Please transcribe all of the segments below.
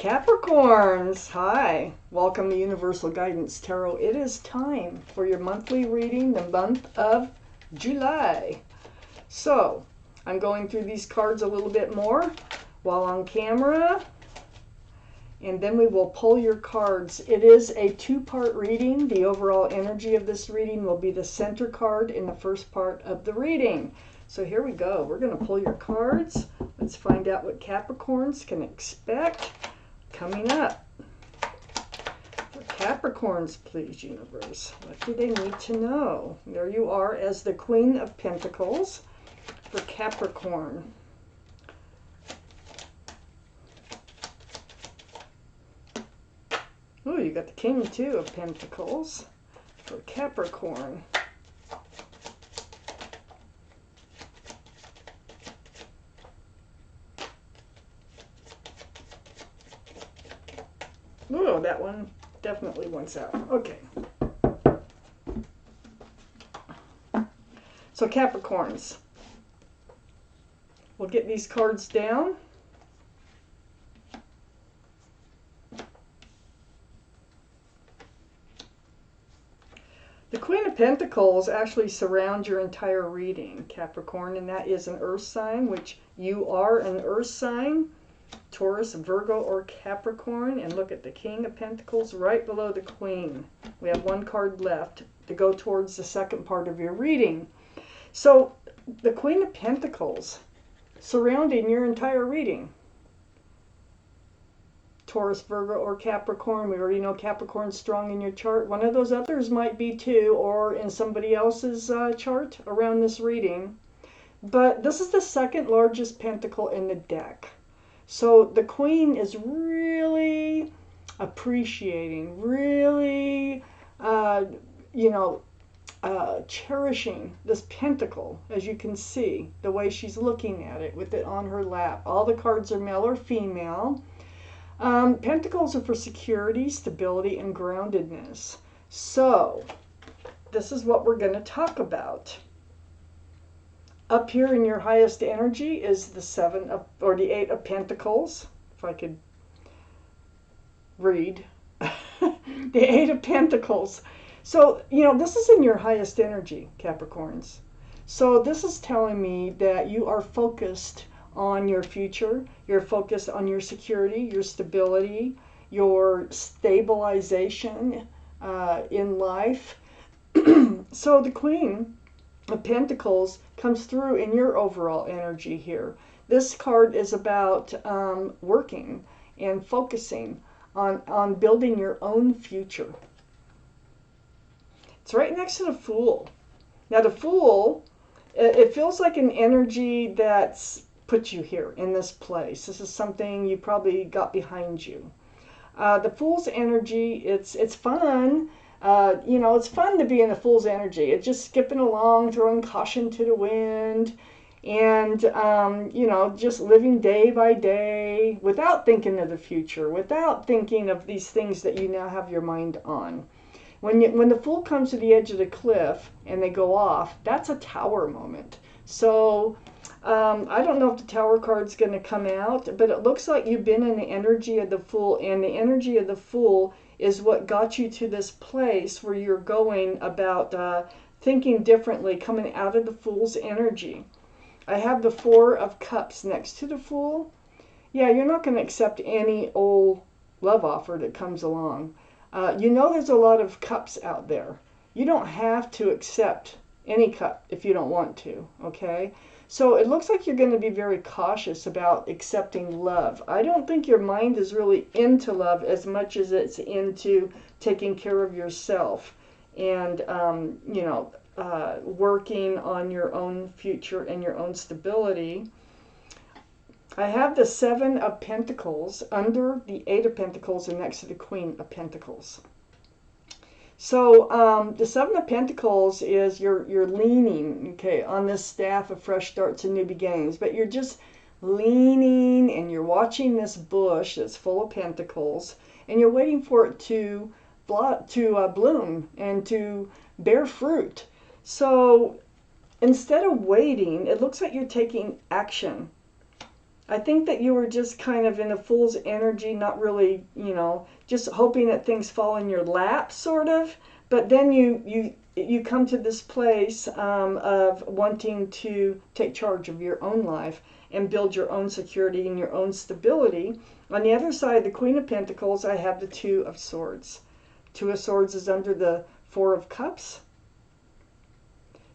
Capricorns, hi. Welcome to Universal Guidance Tarot. It is time for your monthly reading, the month of July. So, I'm going through these cards a little bit more while on camera, and then we will pull your cards. It is a two-part reading. The overall energy of this reading will be the center card in the first part of the reading. So here we go. We're going to pull your cards. Let's find out what Capricorns can expect coming up. For Capricorns, please, universe. What do they need to know? There you are as the Queen of Pentacles for Capricorn. Oh, you got the King, too, of Pentacles for Capricorn. Oh, that one definitely wants out. Okay. So Capricorns. We'll get these cards down. The Queen of Pentacles actually surrounds your entire reading, Capricorn, and that is an earth sign, which you are an earth sign. Taurus, Virgo, or Capricorn. And look at the King of Pentacles right below the Queen. We have one card left to go towards the second part of your reading. So the Queen of Pentacles surrounding your entire reading. Taurus, Virgo, or Capricorn. We already know Capricorn's strong in your chart. One of those others might be too, or in somebody else's chart around this reading. But this is the second largest pentacle in the deck. So the Queen is really appreciating, really, cherishing this pentacle, as you can see, the way she's looking at it with it on her lap. All the cards are male or female. Pentacles are for security, stability, and groundedness. So this is what we're going to talk about. Up here in your highest energy is the Eight of Pentacles. If I could read. The Eight of Pentacles. So, this is in your highest energy, Capricorns. So this is telling me that you are focused on your future. You're focused on your security, your stability, your stabilization in life. So the Queen of Pentacles comes through in your overall energy here. This card is about working and focusing on building your own future. It's right next to the Fool. Now the Fool, it feels like an energy that's put you here in this place. This is something you probably got behind you. The Fool's energy, it's fun. It's fun to be in the Fool's energy. It's just skipping along, throwing caution to the wind, and, just living day by day without thinking of the future, without thinking of these things that you now have your mind on. When the Fool comes to the edge of the cliff and they go off, that's a Tower moment. So I don't know if the Tower card's going to come out, but it looks like you've been in the energy of the Fool, and the energy of the Fool is what got you to this place where you're going about thinking differently, coming out of the Fool's energy. I have the Four of Cups next to the Fool. Yeah, you're not going to accept any old love offer that comes along. There's a lot of cups out there. You don't have to accept any cup if you don't want to, okay? So it looks like you're going to be very cautious about accepting love. I don't think your mind is really into love as much as it's into taking care of yourself and, working on your own future and your own stability. I have the Seven of Pentacles under the Eight of Pentacles and next to the Queen of Pentacles. So the Seven of Pentacles is you're leaning, okay, on this staff of fresh starts and new beginnings, but you're just leaning and you're watching this bush that's full of pentacles, and you're waiting for it to bloom and to bear fruit. So instead of waiting, it looks like you're taking action I think that you were just kind of in a fool's energy, not really, just hoping that things fall in your lap, sort of. But then you come to this place of wanting to take charge of your own life and build your own security and your own stability. On the other side, the Queen of Pentacles, I have the Two of Swords. Two of Swords is under the Four of Cups.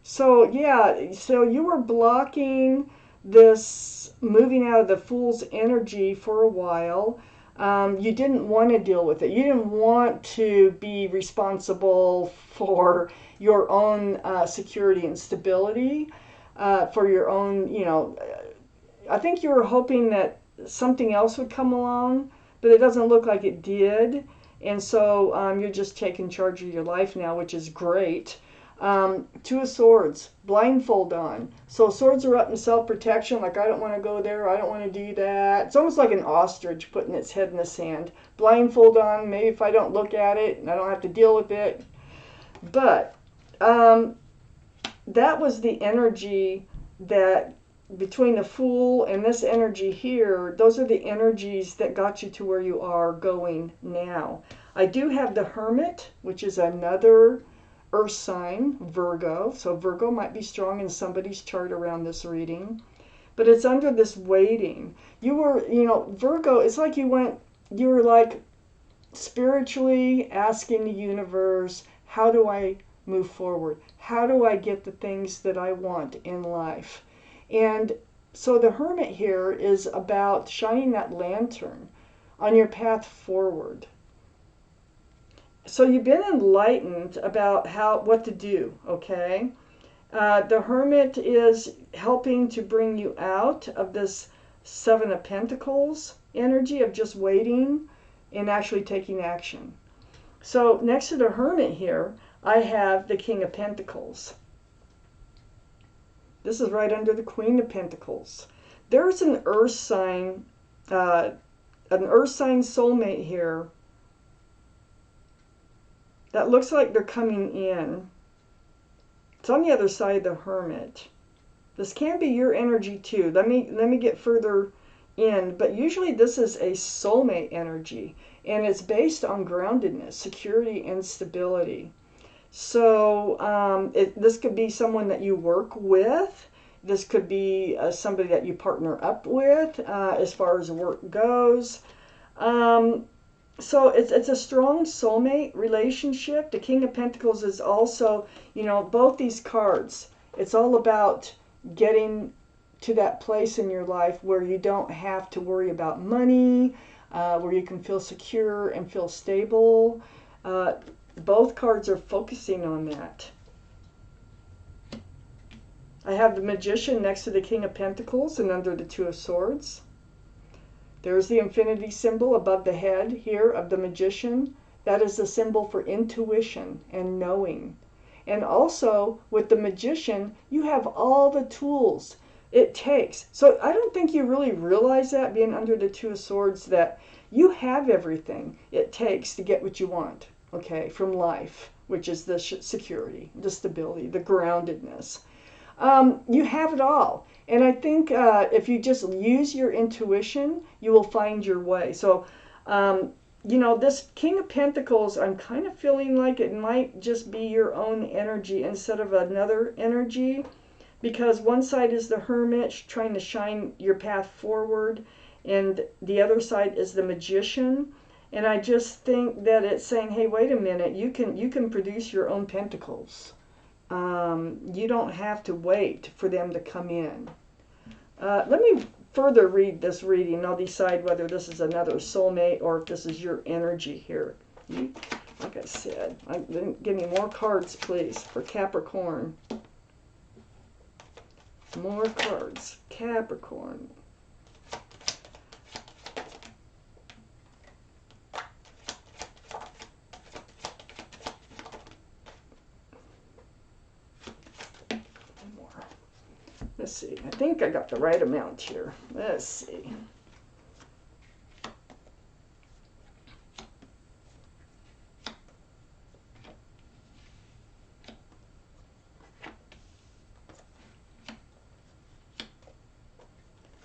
So yeah, so you were blocking this moving out of the fool's energy for a while. You didn't want to deal with it. You didn't want to be responsible for your own security and stability, for your own, I think you were hoping that something else would come along, but it doesn't look like it did. And so you're just taking charge of your life now, which is great. Two of Swords, blindfold on. So swords are up in self-protection, like I don't want to go there, I don't want to do that. It's almost like an ostrich putting its head in the sand. Blindfold on, maybe if I don't look at it, and I don't have to deal with it. But that was the energy that, between the Fool and this energy here, those are the energies that got you to where you are going now. I do have the Hermit, which is another Earth sign, Virgo. So Virgo might be strong in somebody's chart around this reading. But it's under this waiting. You were, Virgo, it's like you were like spiritually asking the universe, how do I move forward? How do I get the things that I want in life? And so the Hermit here is about shining that lantern on your path forward. So you've been enlightened about what to do, okay? The Hermit is helping to bring you out of this Seven of Pentacles energy of just waiting and actually taking action. So next to the Hermit here, I have the King of Pentacles. This is right under the Queen of Pentacles. There's an Earth sign soulmate here that looks like they're coming in. It's on the other side of the Hermit. This can be your energy too. Let me get further in, but usually this is a soulmate energy, and it's based on groundedness, security, and stability. So this could be someone that you work with. This could be somebody that you partner up with as far as work goes. So it's a strong soulmate relationship. The King of Pentacles is also, both these cards, it's all about getting to that place in your life where you don't have to worry about money, where you can feel secure and feel stable. Both cards are focusing on that. I have the Magician next to the King of Pentacles and under the Two of Swords. There's the infinity symbol above the head here of the Magician. That is the symbol for intuition and knowing. And also with the Magician, you have all the tools it takes. So I don't think you really realize that, being under the Two of Swords, that you have everything it takes to get what you want, okay, from life, which is the security, the stability, the groundedness. You have it all. And I think if you just use your intuition, you will find your way. So, this King of Pentacles, I'm kind of feeling like it might just be your own energy instead of another energy, because one side is the Hermit trying to shine your path forward, and the other side is the Magician. And I just think that it's saying, hey, wait a minute, you can produce your own pentacles. You don't have to wait for them to come in. Let me further read this reading. I'll decide whether this is another soulmate or if this is your energy here. Like I said, give me more cards, please, for Capricorn. More cards. Capricorn. Let's see. I think I got the right amount here. Let's see.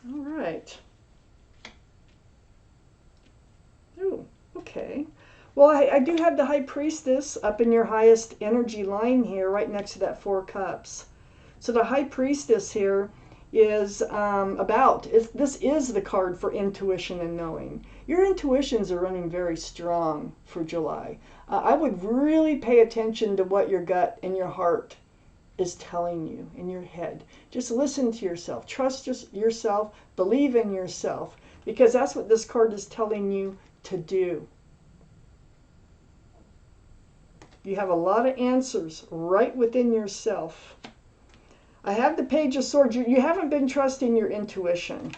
All right. Okay. Well, I do have the High Priestess up in your highest energy line here, right next to that Four Cups. So the High Priestess here is this is the card for intuition and knowing. Your intuitions are running very strong for July. I would really pay attention to what your gut and your heart is telling you in your head. Just listen to yourself. Trust yourself. Believe in yourself. Because that's what this card is telling you to do. You have a lot of answers right within yourself. I have the Page of Swords. You haven't been trusting your intuition.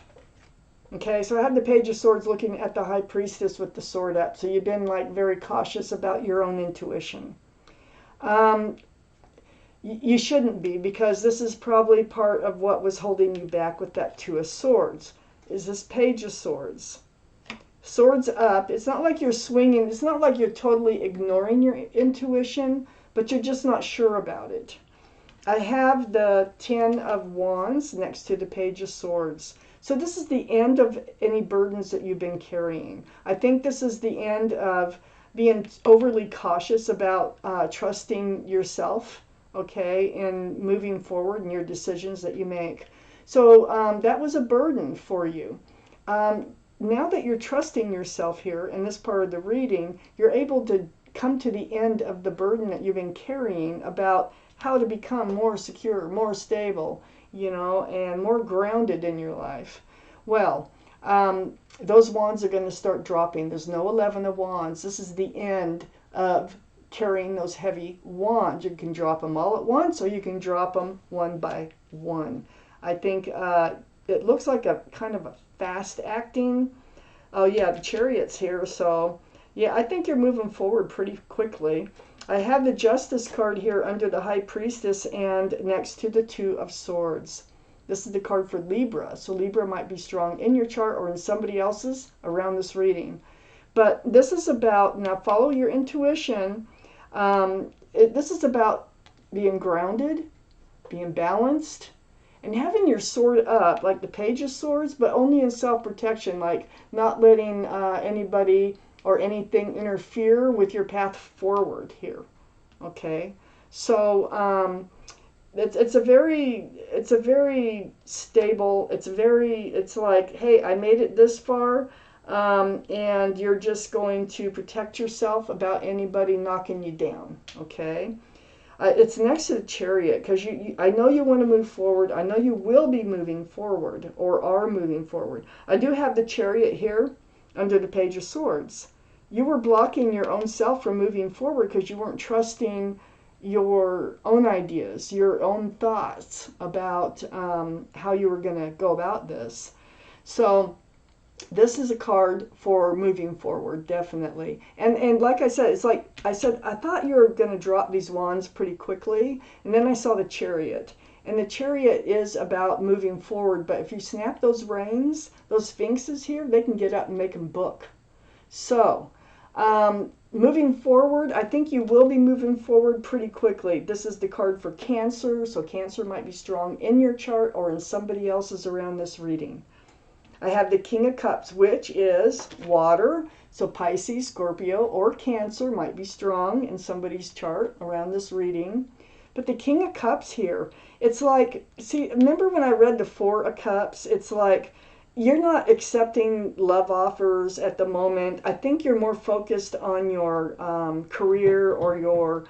Okay, so I have the Page of Swords looking at the High Priestess with the sword up. So you've been like very cautious about your own intuition. You shouldn't be, because this is probably part of what was holding you back with that Two of Swords, is this Page of Swords. Swords up. It's not like you're swinging. It's not like you're totally ignoring your intuition, but you're just not sure about it. I have the Ten of Wands next to the Page of Swords. So this is the end of any burdens that you've been carrying. I think this is the end of being overly cautious about trusting yourself, okay, and moving forward in your decisions that you make. So that was a burden for you. Now that you're trusting yourself here in this part of the reading, you're able to come to the end of the burden that you've been carrying about how to become more secure, more stable, and more grounded in your life. Well, those wands are going to start dropping. There's no 11 of Wands. This is the end of carrying those heavy wands. You can drop them all at once, or you can drop them one by one. I think it looks like a kind of a fast acting. Oh yeah, the Chariot's here. So yeah, I think you're moving forward pretty quickly. I have the Justice card here under the High Priestess and next to the Two of Swords. This is the card for Libra. So Libra might be strong in your chart or in somebody else's around this reading. But this is about, now follow your intuition. This is about being grounded, being balanced, and having your sword up, like the Page of Swords, but only in self-protection, like not letting anybody or anything interfere with your path forward here. Okay, so it's a very stable. It's like, hey, I made it this far, and you're just going to protect yourself about anybody knocking you down. Okay. It's next to the Chariot, because I know you want to move forward. I know you will be moving forward or are moving forward. I do have the Chariot here under the Page of Swords. You were blocking your own self from moving forward because you weren't trusting your own ideas, your own thoughts about how you were going to go about this. So this is a card for moving forward, definitely. And like I said, it's like I said, I thought you were going to drop these wands pretty quickly, and then I saw the Chariot. And the Chariot is about moving forward, but if you snap those reins, those sphinxes here, they can get up and make them book. So, moving forward, I think you will be moving forward pretty quickly. This is the card for Cancer, so Cancer might be strong in your chart or in somebody else's around this reading. I have the King of Cups, which is water. So Pisces, Scorpio, or Cancer might be strong in somebody's chart around this reading. But the King of Cups here, it's like, see, remember when I read the Four of Cups? It's like you're not accepting love offers at the moment. I think you're more focused on your career or your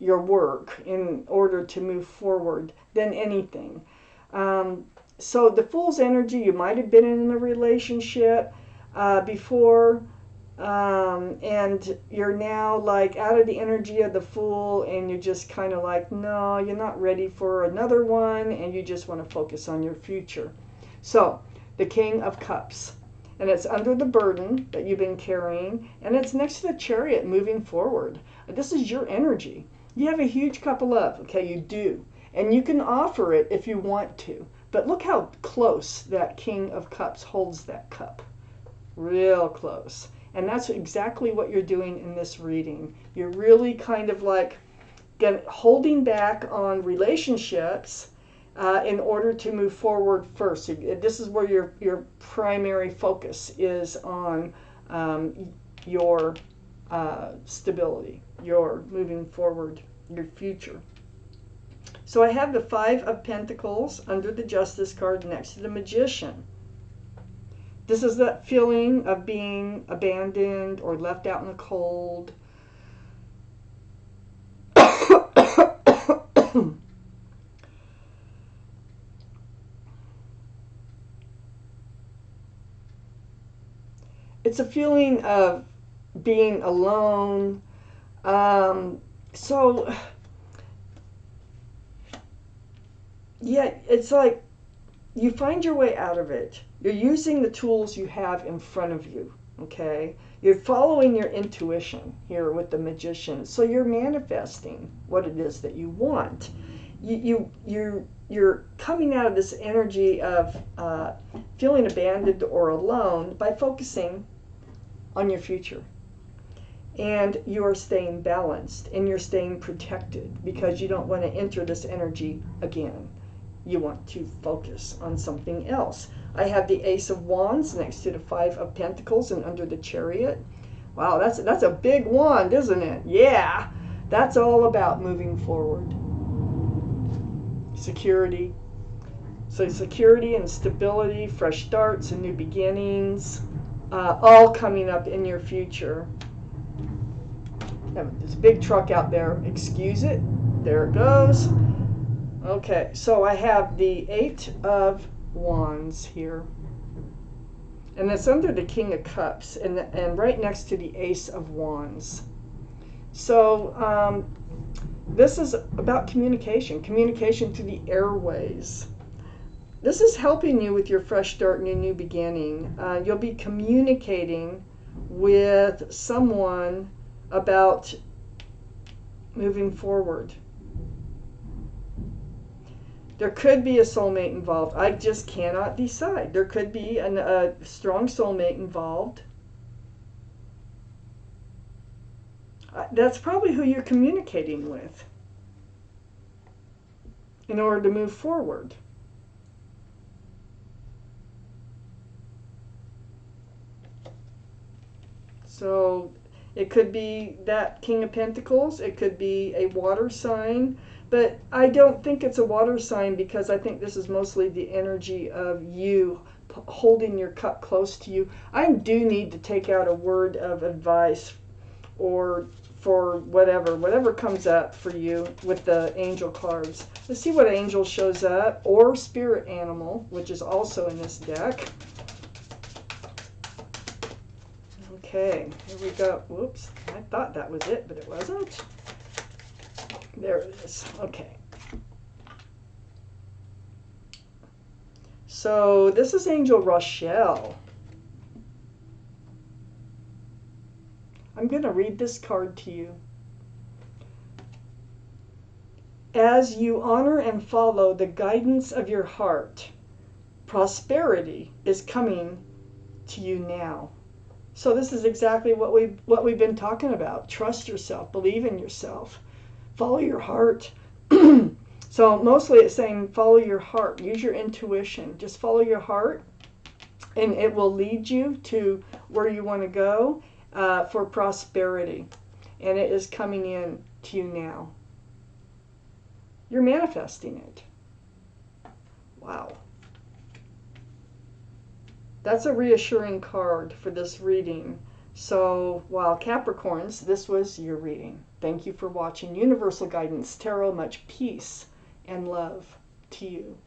work in order to move forward than anything. So the Fool's energy, you might have been in a relationship before, and you're now like out of the energy of the Fool, and you're just kind of like, no, you're not ready for another one, and you just want to focus on your future. So the King of Cups, and it's under the burden that you've been carrying, and it's next to the Chariot moving forward. This is your energy. You have a huge cup of love, okay, you do. And you can offer it if you want to. But look how close that King of Cups holds that cup. Real close. And that's exactly what you're doing in this reading. You're really kind of like holding back on relationships in order to move forward first. This is where your primary focus is on your stability, your moving forward, your future. So I have the Five of Pentacles under the Justice card next to the Magician. This is that feeling of being abandoned or left out in the cold. It's a feeling of being alone. So, yeah, it's like you find your way out of it. You're using the tools you have in front of you, okay? You're following your intuition here with the Magician. So you're manifesting what it is that you want. You're coming out of this energy of feeling abandoned or alone by focusing on your future. And you are staying balanced and you're staying protected because you don't want to enter this energy again. You want to focus on something else. I have the Ace of Wands next to the Five of Pentacles and under the Chariot. Wow, that's a big wand, isn't it? Yeah, that's all about moving forward. Security. So security and stability, fresh starts and new beginnings, all coming up in your future. There's a big truck out there. Excuse it. There it goes. Okay, so I have the Eight of Wands here. And it's under the King of Cups and right next to the Ace of Wands. So this is about communication through the airways. This is helping you with your fresh start and your new beginning. You'll be communicating with someone about moving forward. There could be a soulmate involved. I just cannot decide. There could be a strong soulmate involved. That's probably who you're communicating with in order to move forward. So it could be that King of Pentacles. It could be a water sign. But I don't think it's a water sign because I think this is mostly the energy of you holding your cup close to you. I do need to take out a word of advice or for whatever comes up for you with the angel cards. Let's see what angel shows up, or spirit animal, which is also in this deck. Okay, here we go. Whoops, I thought that was it, but it wasn't. There it is. Okay. So this is Angel Rochelle. I'm going to read this card to you. As you honor and follow the guidance of your heart, prosperity is coming to you now. So this is exactly what we've been talking about. Trust yourself, believe in yourself. Follow your heart. So mostly it's saying follow your heart. Use your intuition. Just follow your heart and it will lead you to where you want to go for prosperity. And it is coming in to you now. You're manifesting it. Wow. That's a reassuring card for this reading. So, while Capricorns, this was your reading. Thank you for watching Universal Guidance Tarot. Much peace and love to you.